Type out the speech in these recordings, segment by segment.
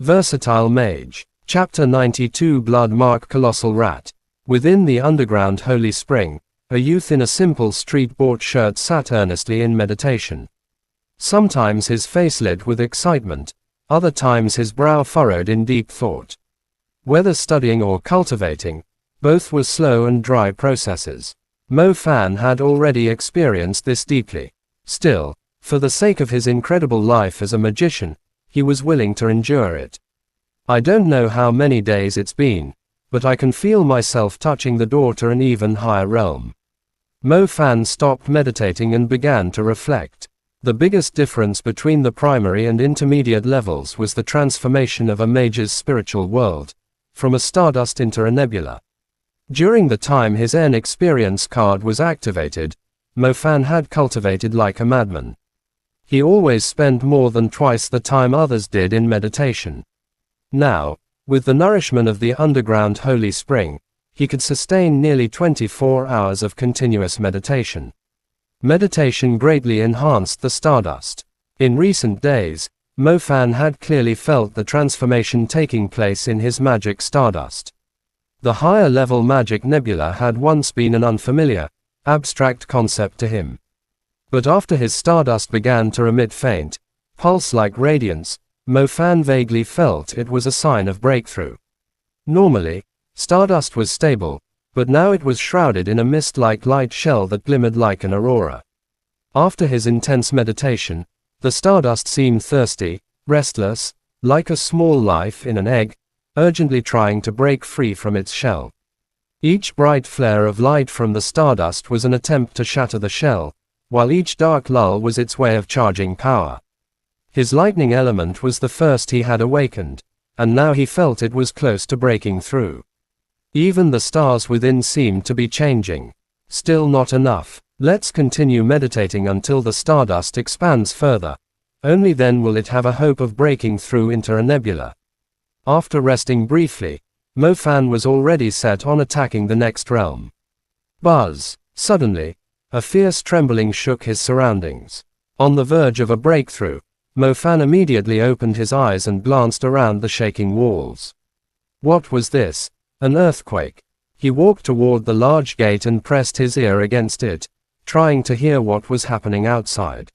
Versatile Mage. Chapter 92 Blood Mark Colossal Rat. Within the underground holy spring, a youth in a simple street-bought shirt sat earnestly in meditation. Sometimes his face lit with excitement, other times his brow furrowed in deep thought. Whether studying or cultivating, both were slow and dry processes. Mo Fan had already experienced this deeply. Still, for the sake of his incredible life as a magician, he was willing to endure it. I don't know how many days it's been, but I can feel myself touching the door to an even higher realm. Mo Fan stopped meditating and began to reflect. The biggest difference between the primary and intermediate levels was the transformation of a mage's spiritual world, from a stardust into a nebula. During the time his N experience card was activated, Mo Fan had cultivated like a madman. He always spent more than twice the time others did in meditation. Now, with the nourishment of the underground holy spring, he could sustain nearly 24 hours of continuous meditation. Meditation greatly enhanced the stardust. In recent days, Mo Fan had clearly felt the transformation taking place in his magic stardust. The higher-level magic nebula had once been an unfamiliar, abstract concept to him. But after his stardust began to emit faint, pulse-like radiance, Mo Fan vaguely felt it was a sign of breakthrough. Normally, stardust was stable, but now it was shrouded in a mist-like light shell that glimmered like an aurora. After his intense meditation, the stardust seemed thirsty, restless, like a small life in an egg, urgently trying to break free from its shell. Each bright flare of light from the stardust was an attempt to shatter the shell, while each dark lull was its way of charging power. His lightning element was the first he had awakened, and now he felt it was close to breaking through. Even the stars within seemed to be changing. Still not enough. Let's continue meditating until the stardust expands further. Only then will it have a hope of breaking through into a nebula. After resting briefly, Mo Fan was already set on attacking the next realm. Buzz! Suddenly, a fierce trembling shook his surroundings. On the verge of a breakthrough, Mo Fan immediately opened his eyes and glanced around the shaking walls. What was this? An earthquake. He walked toward the large gate and pressed his ear against it, trying to hear what was happening outside.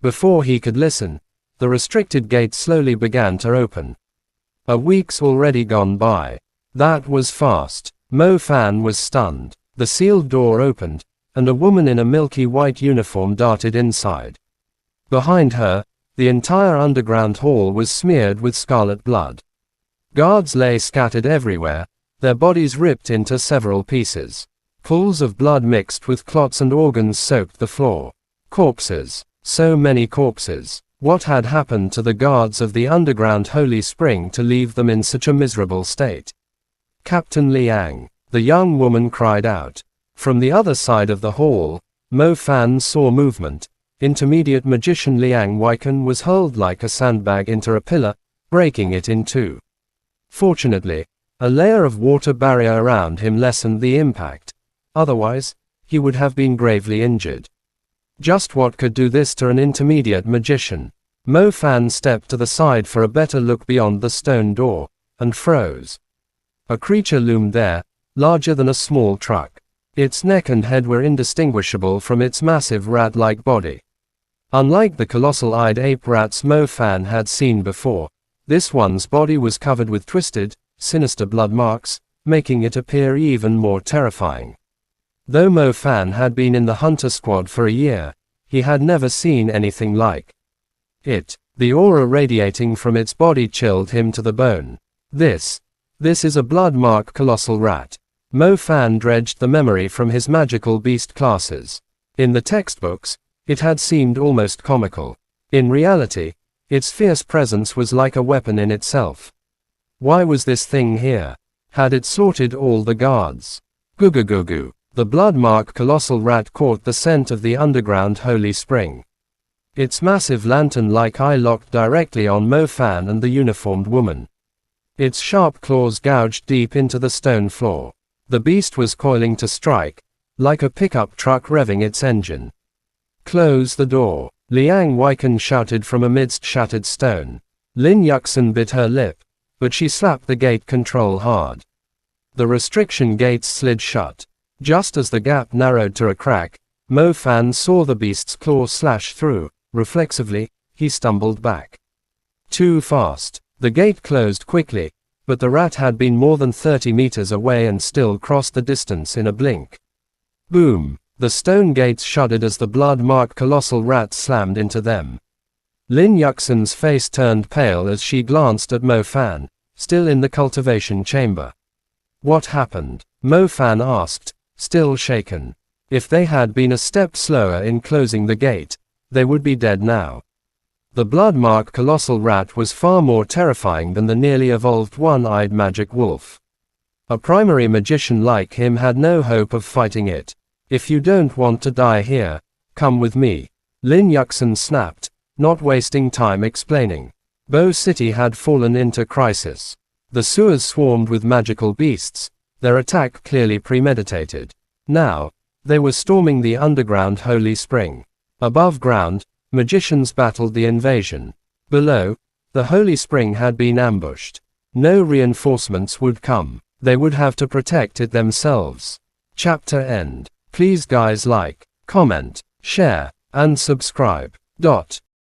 Before he could listen, the restricted gate slowly began to open. A week's already gone by. That was fast. Mo Fan was stunned. The sealed door opened, and a woman in a milky white uniform darted inside. Behind her, the entire underground hall was smeared with scarlet blood. Guards lay scattered everywhere, their bodies ripped into several pieces. Pools of blood mixed with clots and organs soaked the floor. Corpses. So many corpses. What had happened to the guards of the underground holy spring to leave them in such a miserable state? Captain Liang, the young woman cried out. From the other side of the hall, Mo Fan saw movement. Intermediate magician Liang Weiken was hurled like a sandbag into a pillar, breaking it in two. Fortunately, a layer of water barrier around him lessened the impact. Otherwise, he would have been gravely injured. Just what could do this to an intermediate magician? Mo Fan stepped to the side for a better look beyond the stone door, and froze. A creature loomed there, larger than a small truck. Its neck and head were indistinguishable from its massive rat-like body. Unlike the colossal-eyed ape rats Mo Fan had seen before, this one's body was covered with twisted, sinister blood marks, making it appear even more terrifying. Though Mo Fan had been in the hunter squad for a year, he had never seen anything like it. The aura radiating from its body chilled him to the bone. This is a blood mark colossal rat. Mo Fan dredged the memory from his magical beast classes. In the textbooks, it had seemed almost comical. In reality, its fierce presence was like a weapon in itself. Why was this thing here? Had it sorted all the guards? Goo. The blood mark colossal rat caught the scent of the underground holy spring. Its massive lantern-like eye locked directly on Mo Fan and the uniformed woman. Its sharp claws gouged deep into the stone floor. The beast was coiling to strike, like a pickup truck revving its engine. Close the door. Liang Weiken shouted from amidst shattered stone. Lin Yuxin bit her lip, but she slapped the gate control hard. The restriction gates slid shut. Just as the gap narrowed to a crack, Mo Fan saw the beast's claw slash through. Reflexively, he stumbled back. Too fast. The gate closed quickly, but the rat had been more than 30 meters away and still crossed the distance in a blink. Boom! The stone gates shuddered as the blood-marked colossal rat slammed into them. Lin Yuxin's face turned pale as she glanced at Mo Fan, still in the cultivation chamber. What happened? Mo Fan asked, still shaken. If they had been a step slower in closing the gate, they would be dead now. The blood-marked colossal rat was far more terrifying than the nearly evolved one-eyed magic wolf. A primary magician like him had no hope of fighting it. If you don't want to die here, come with me. Lin Yuxin snapped, not wasting time explaining. Bo City had fallen into crisis. The sewers swarmed with magical beasts, their attack clearly premeditated. Now, they were storming the underground holy spring. Above ground, magicians battled the invasion. Below, the holy spring had been ambushed. No reinforcements would come. They would have to protect it themselves. Chapter end. Please guys like, comment, share, and subscribe.